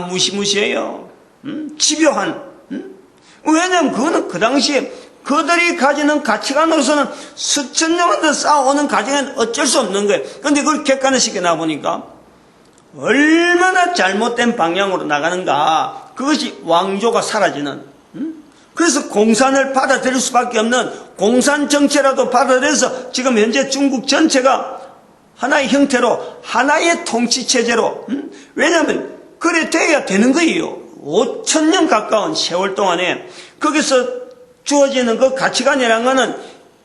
무시무시해요. 집요한. 왜냐면 그거는 그 당시에 그들이 가지는 가치관으로서는 수천 년을 쌓아오는 과정은 어쩔 수 없는 거예요. 그런데 그걸 객관화시켜 놔보니까 얼마나 잘못된 방향으로 나가는가. 그것이 왕조가 사라지는. 그래서 공산을 받아들일 수밖에 없는 공산 정체라도 받아들여서 지금 현재 중국 전체가 하나의 형태로 하나의 통치체제로 왜냐하면 그래 돼야 되는 거예요. 5,000년 가까운 세월 동안에 거기서 주어지는 그 가치관이라는 것은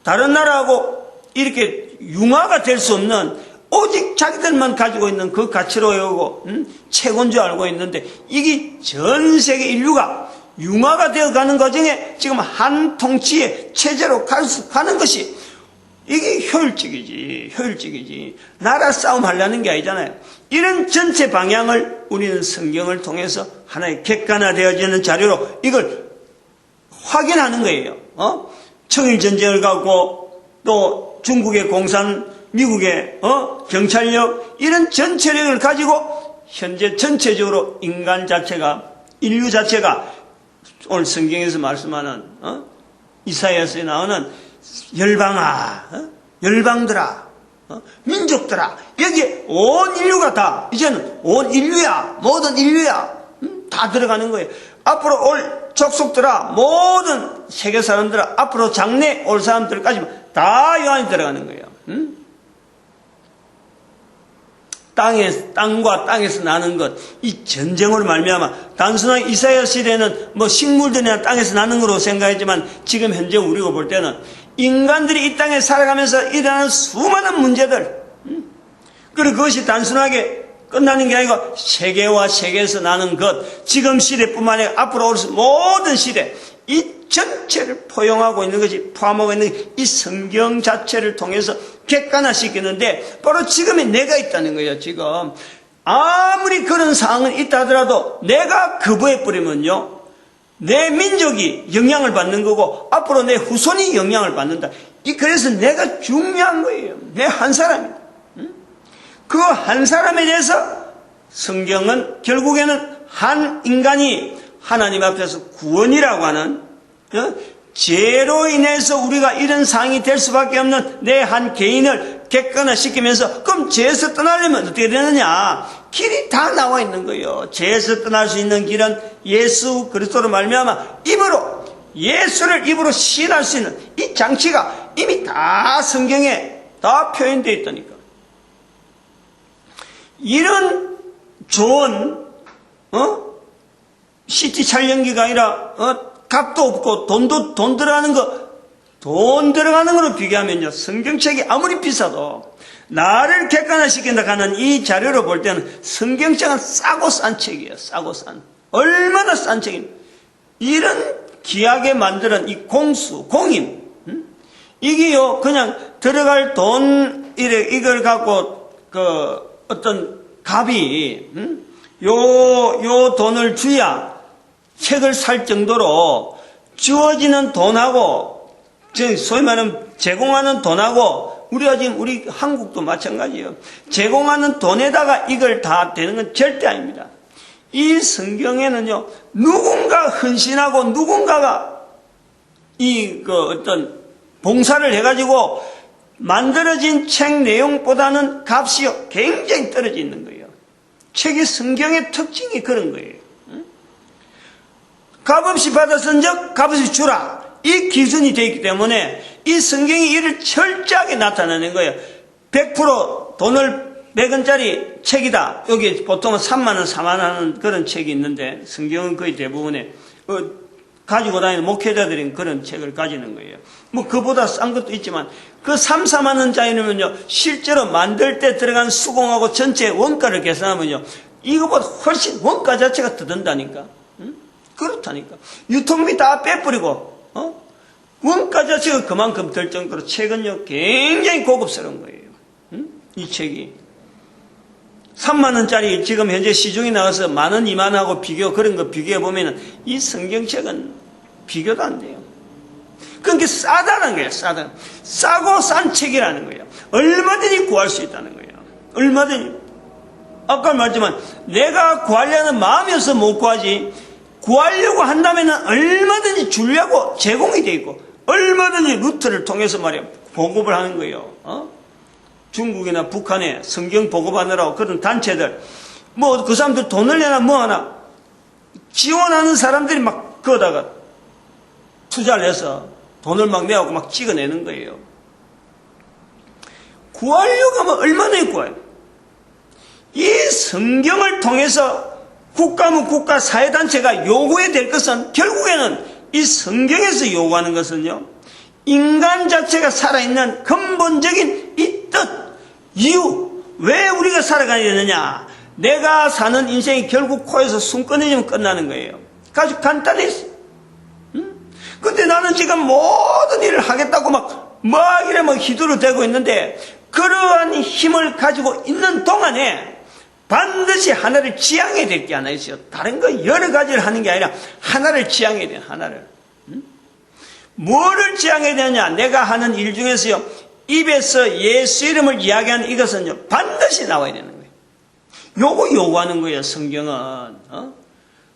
다른 나라하고 이렇게 융화가 될 수 없는 오직 자기들만 가지고 있는 그 가치로 여고 최고인 줄 알고 있는데 이게 전 세계 인류가 융화가 되어가는 과정에 지금 한 통치의 체제로 가는 것이 이게 효율적이지. 나라 싸움 하려는 게 아니잖아요. 이런 전체 방향을 우리는 성경을 통해서 하나의 객관화되어지는 자료로 이걸 확인하는 거예요. 청일전쟁을 갖고 또 중국의 공산, 미국의 경찰력 이런 전체력을 가지고 현재 전체적으로 인간 자체가, 인류 자체가 오늘 성경에서 말씀하는 이사야서에 나오는 열방아, 열방들아, 민족들아, 여기에 온 인류가 다 이제는 온 인류야, 모든 인류야, 다 들어가는 거예요. 앞으로 올 족속들아, 모든 세계 사람들아, 앞으로 장래 올 사람들까지 다 이 안에 들어가는 거예요. 땅과 땅에서 나는 것, 이 전쟁으로 말미암아 단순하게 이사야 시대는 뭐 식물들이나 땅에서 나는 거로 생각했지만 지금 현재 우리가 볼 때는 인간들이 이 땅에 살아가면서 일어나는 수많은 문제들, 그리고 그것이 단순하게 끝나는 게 아니고 세계와 세계에서 나는 것, 지금 시대뿐만 아니라 앞으로 올 모든 시대, 이 전체를 포용하고 있는 것이, 포함하고 있는 이 성경 자체를 통해서 객관화시키는데 바로 지금의 내가 있다는 거예요. 지금 아무리 그런 상황은 있다 하더라도 내가 거부해버리면요, 내 민족이 영향을 받는 거고 앞으로 내 후손이 영향을 받는다. 그래서 내가 중요한 거예요. 내 한 사람이. 그 한 사람에 대해서 성경은 결국에는 한 인간이 하나님 앞에서 구원이라고 하는, 죄로 인해서 우리가 이런 상황이 될 수밖에 없는 내 한 개인을 객관화시키면서, 그럼 죄에서 떠나려면 어떻게 되느냐? 길이 다 나와 있는 거예요. 죄에서 떠날 수 있는 길은 예수 그리스도로 말미암아 예수를 입으로 시인할 수 있는 이 장치가 이미 다 성경에 다 표현되어 있다니까. 이런 좋은 CT 촬영기가 아니라 값도 없고 돈 들어가는 거로 비교하면요, 성경책이 아무리 비싸도 나를 객관화시킨다 하는 이 자료로 볼 때는 성경책은 싸고 싼 책이에요. 싸고 싼, 얼마나 싼 책입니까? 이런 귀하게 만드는 이 공임, 이게요 그냥 들어갈 돈 이걸 갖고 어떤 값이 요 돈을 줘야 책을 살 정도로 주어지는 돈하고, 소위 말하는 제공하는 돈하고, 우리 한국도 마찬가지예요. 제공하는 돈에다가 이걸 다 되는 건 절대 아닙니다. 이 성경에는요, 누군가 헌신하고 누군가가 어떤 봉사를 해가지고 만들어진 책 내용보다는 값이요 굉장히 떨어져 있는 거예요. 책이, 성경의 특징이 그런 거예요. 값없이 받았은 즉 값없이 주라, 이 기준이 되어 있기 때문에 이 성경이 이를 철저하게 나타내는 거예요. 100% 돈을 100원짜리 책이다, 여기 보통은 3만원 4만원 하는 그런 책이 있는데, 성경은 거의 대부분에 가지고 다니는 목회자들이 그런 책을 가지는 거예요. 뭐 그보다 싼 것도 있지만 그 3, 4만원짜리면요 실제로 만들 때 들어간 수공하고 전체 원가를 계산하면요 이거보다 훨씬 원가 자체가 더 든다니까. 그렇다니까. 유통비 다 빼버리고 원가 자체가 그만큼 들 정도로 책은요 굉장히 고급스러운 거예요. 이 책이 3만원짜리 지금 현재 시중에 나와서 만원, 2만원하고 그런 거 비교해보면 이 성경책은 비교도 안 돼요. 그러니까 싸다는 거예요. 싸고 싼 책이라는 거예요. 얼마든지 구할 수 있다는 거예요. 얼마든지. 아까 말했지만 내가 구하려는 마음이 없어서 못 구하지, 구하려고 한다면 얼마든지 주려고 제공이 돼 있고, 얼마든지 루트를 통해서 말이야 보급을 하는 거예요. 중국이나 북한에 성경 보급하느라고 그런 단체들, 뭐 그 사람들 돈을 내나 뭐 하나 지원하는 사람들이 막 거다가 투자를 해서 돈을 막 내고 막 찍어내는 거예요. 구하려고 하면 얼마나 구해요. 이 성경을 통해서 국가면 국가 사회단체가 요구해야 될 것은, 결국에는 이 성경에서 요구하는 것은요, 인간 자체가 살아있는 근본적인 이 뜻, 이유, 왜 우리가 살아가야 되느냐. 내가 사는 인생이 결국 코에서 숨 꺼내지면 끝나는 거예요. 아주 간단했어. 근데 나는 지금 모든 일을 하겠다고 막 이래 휘두르 대고 있는데, 그러한 힘을 가지고 있는 동안에 반드시 하나를 지향해야 될 게 하나 있어요. 다른 거 여러 가지를 하는 게 아니라 하나를 지향해야 돼요. 하나를. 뭐를 지향해야 되느냐? 내가 하는 일 중에서요, 입에서 예수 이름을 이야기하는 이것은요, 반드시 나와야 되는 거예요. 요거 요구하는 거예요, 성경은.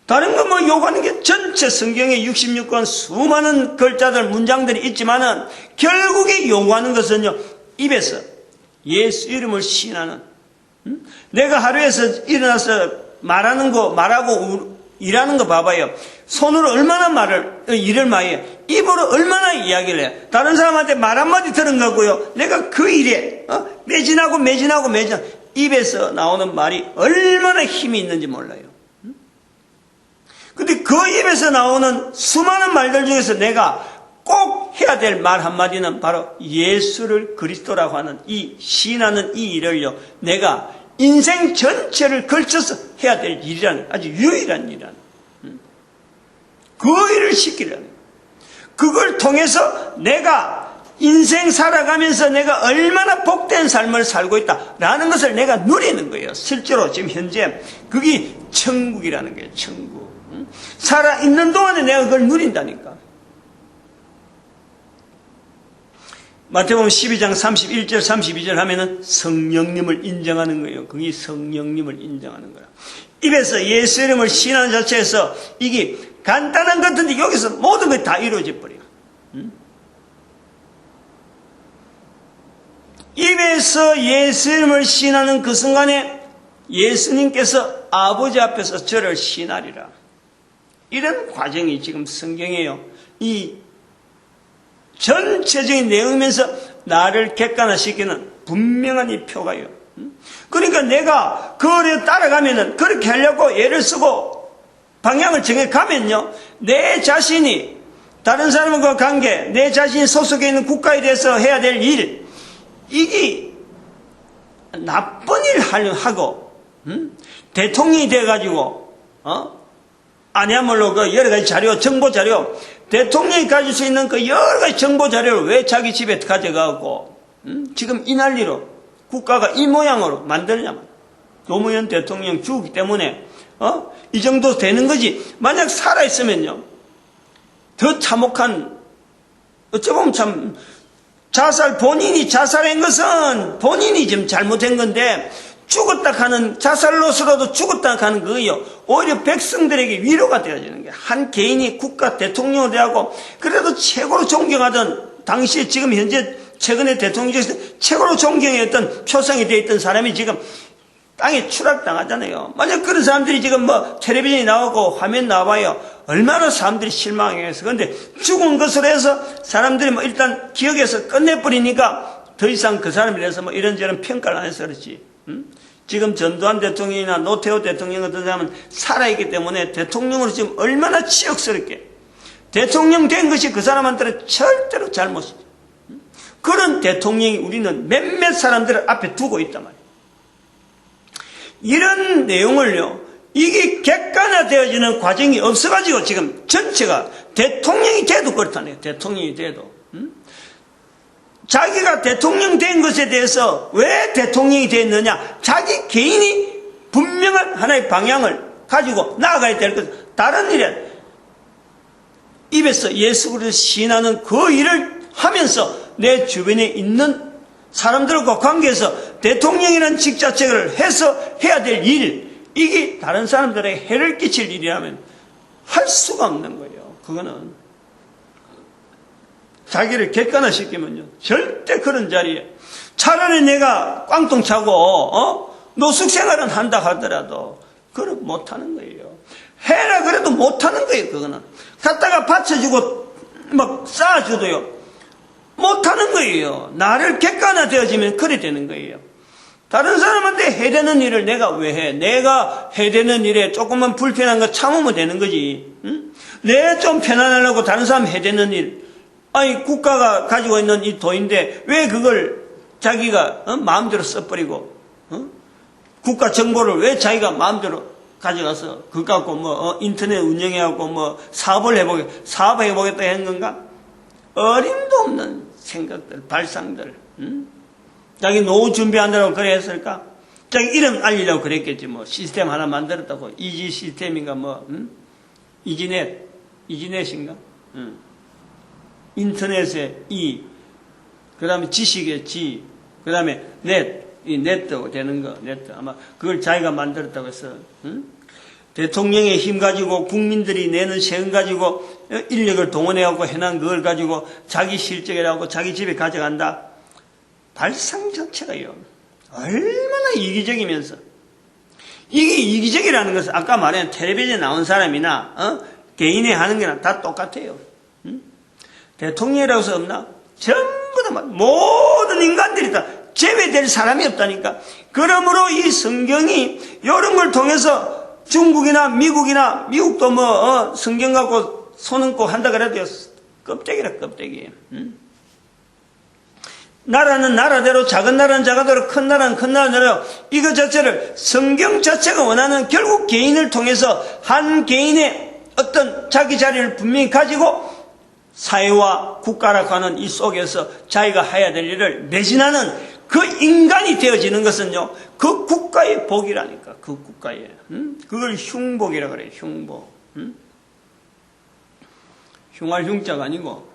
다른 거 뭐 요구하는 게 전체 성경에 66권 수많은 글자들, 문장들이 있지만은, 결국에 요구하는 것은요, 입에서 예수 이름을 시인하는, 내가 하루에서 일어나서 말하고 일하는 거 봐봐요. 손으로 얼마나 일을 많이 해요. 입으로 얼마나 이야기를 해요. 다른 사람한테 말 한마디 들은 거고요. 내가 그 일에, 매진하고 입에서 나오는 말이 얼마나 힘이 있는지 몰라요. 근데 그 입에서 나오는 수많은 말들 중에서 내가 꼭 해야 될 말 한마디는 바로 예수를 그리스도라고 하는 이 시인하는 이 일을요, 내가 인생 전체를 걸쳐서 해야 될 일이라는, 아주 유일한 일이라는, 그 일을 시키라는, 그걸 통해서 내가 인생 살아가면서 내가 얼마나 복된 삶을 살고 있다라는 것을 내가 누리는 거예요. 실제로 지금 현재 그게 천국이라는 거예요. 천국. 살아있는 동안에 내가 그걸 누린다니까. 마태복음 12장 31절 32절 하면은 성령님을 인정하는 거예요. 그게 성령님을 인정하는 거야. 입에서 예수 이름을 신하는 자체에서 이게 간단한 것 같은데 여기서 모든 게 다 이루어져 버려요. 입에서 예수 이름을 신하는 그 순간에 예수님께서 아버지 앞에서 저를 신하리라. 이런 과정이 지금 성경이에요. 이 전체적인 내용이면서 나를 객관화시키는 분명한 이 표가요. 그러니까 내가 그거를 따라가면은 그렇게 하려고 애를 쓰고 방향을 정해가면요, 내 자신이 다른 사람과 관계, 내 자신이 소속해 있는 국가에 대해서 해야 될 일, 이게 나쁜 일을 하고 대통령이 돼가지고 아니야말로 그 여러 가지 자료, 정보 자료, 대통령이 가질 수 있는 그 여러 가지 정보 자료를 왜 자기 집에 가져가고, 지금 이 난리로 국가가 이 모양으로 만드느냐면, 노무현 대통령 죽기 때문에, 이 정도 되는 거지. 만약 살아있으면요, 더 참혹한, 어쩌면 참, 본인이 자살한 것은 본인이 지금 잘못한 건데, 죽었다 하는, 자살로서라도 죽었다 하는 그거요, 오히려 백성들에게 위로가 되어지는 거예요. 한 개인이 국가 대통령이 되고, 그래도 최고로 존경하던, 당시에 지금 현재 최근에 대통령 중에서 최고로 존경했던 표상이 되어 있던 사람이 지금 땅에 추락당하잖아요. 만약 그런 사람들이 지금 뭐 텔레비전이 나오고 화면 나와요. 얼마나 사람들이 실망해서. 그런데 죽은 것으로 해서 사람들이 뭐 일단 기억에서 끝내버리니까 더 이상 그 사람에 대해서 뭐 이런저런 평가를 안 해서 그렇지. 지금 전두환 대통령이나 노태우 대통령 같은 사람은 살아있기 때문에 대통령으로 지금 얼마나 치욕스럽게 대통령 된 것이 그 사람한테는 절대로 잘못이죠. 그런 대통령이 우리는 몇몇 사람들을 앞에 두고 있단 말이에요. 이런 내용을요, 이게 객관화되어지는 과정이 없어가지고 지금 전체가 대통령이 돼도 그렇다네요. 대통령이 돼도. 자기가 대통령 된 것에 대해서 왜 대통령이 됐느냐? 자기 개인이 분명한 하나의 방향을 가지고 나아가야 될 것. 다른 일에 입에서 예수 그리스도를 시인하는 그 일을 하면서 내 주변에 있는 사람들과 관계에서 대통령이라는 직자체를 해서 해야 될 일, 이게 다른 사람들에게 해를 끼칠 일이라면 할 수가 없는 거예요. 그거는 자기를 객관화시키면요, 절대 그런 자리에, 차라리 내가 꽝통 차고 노숙생활은 한다 하더라도 그걸 못하는 거예요. 해라 그래도 못하는 거예요. 그거는 갖다가 받쳐주고 막 쌓아줘도요 못하는 거예요. 나를 객관화되어지면 그래 되는 거예요. 다른 사람한테 해되는 일을 내가 왜 해? 내가 해되는 일에 조금만 불편한 거 참으면 되는 거지. 내 좀 편안하려고 다른 사람 해되는 일, 아니 국가가 가지고 있는 이 돈인데 왜 그걸 자기가 마음대로 써버리고, 국가 정보를 왜 자기가 마음대로 가져가서 그거 갖고 뭐 인터넷 운영해갖고 뭐 사업해보겠다 하는 건가? 어림도 없는 생각들, 발상들. 자기 노후 준비한다고 그래 했을까? 자기 이름 알리려고 그랬겠지. 뭐 시스템 하나 만들었다고, 이지 시스템인가 뭐 이지넷인가? 인터넷의 이, 그 다음에 지식의 지, 그 다음에 이 네트 되는 거, 네트. 아마 그걸 자기가 만들었다고 해서, 응? 대통령의 힘 가지고 국민들이 내는 세금 가지고 인력을 동원해갖고 해난 그걸 가지고 자기 실적이라고 자기 집에 가져간다. 발상 자체가요. 얼마나 이기적이면서. 이게 이기적이라는 것은 아까 말한 텔레비전에 나온 사람이나 개인이 하는 게나 다 똑같아요. 응? 대통령이라고 해서 없나? 전부 다 모든 인간들이 다 제외될 사람이 없다니까. 그러므로 이 성경이 이런 걸 통해서 중국이나 미국도 성경 갖고 손얹고 한다 그래도 껍데기라 껍데기. 응? 나라는 나라대로, 작은 나라는 작은대로, 큰 나라는 큰 나라대로 이거 자체를 성경 자체가 원하는 결국 개인을 통해서 한 개인의 어떤 자기 자리를 분명히 가지고 사회와 국가라고 하는 이 속에서 자기가 해야 될 일을 매진하는 그 인간이 되어지는 것은요, 그 국가의 복이라니까. 그 국가의. 그걸 흉복이라고 그래요. 흉복. 흉할 흉자가 아니고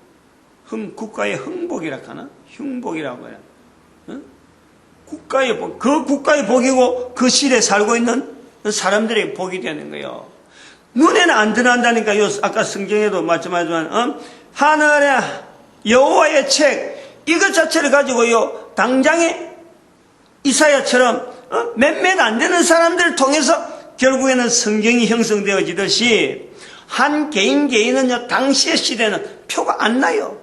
국가의 흥복이라고 하나? 흉복이라고 해요. 국가의 복. 그 국가의 복이고 그 실에 살고 있는 사람들의 복이 되는 거예요. 눈에는 안 드러난다니까. 아까 성경에도 말씀하지만 하늘의 여호와의 책 이것 자체를 가지고요, 당장에 이사야처럼 몇몇 안 되는 사람들을 통해서 결국에는 성경이 형성되어지듯이 한 개인은요, 당시의 시대는 표가 안 나요.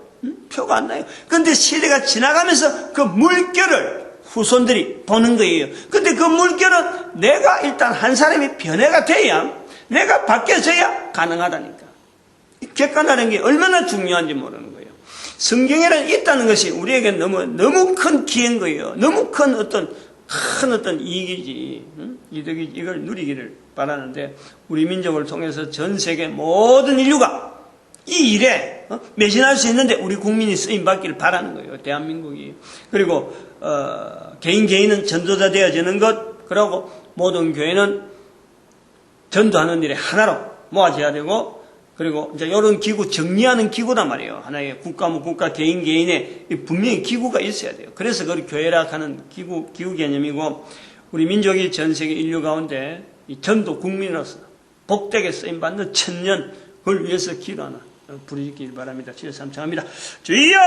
표가 안 나요. 그런데 시대가 지나가면서 그 물결을 후손들이 보는 거예요. 근데 그 물결은 내가 일단 한 사람이 변해가 돼야, 내가 바뀌어져야 가능하다니까. 객관화라는 게 얼마나 중요한지 모르는 거예요. 성경에는 있다는 것이 우리에게 너무 큰 기회인 거예요. 너무 큰 어떤 이익이지. 이득이, 이걸 누리기를 바라는데, 우리 민족을 통해서 전 세계 모든 인류가 이 일에 매진할 수 있는데 우리 국민이 쓰임받기를 바라는 거예요. 대한민국이. 그리고 개인은 전도자 되어지는 것, 그리고 모든 교회는 전도하는 일에 하나로 모아져야 되고, 그리고 이제 이런 기구, 정리하는 기구단 말이에요. 하나의 국가, 개인의 분명히 기구가 있어야 돼요. 그래서 그걸 교회라 하는 기구 개념이고, 우리 민족이 전 세계 인류 가운데 이 전도 국민으로서 복되게 쓰임받는 천년, 그걸 위해서 기도하나 부르짖기를 바랍니다. 주여 삼창합니다. 주여!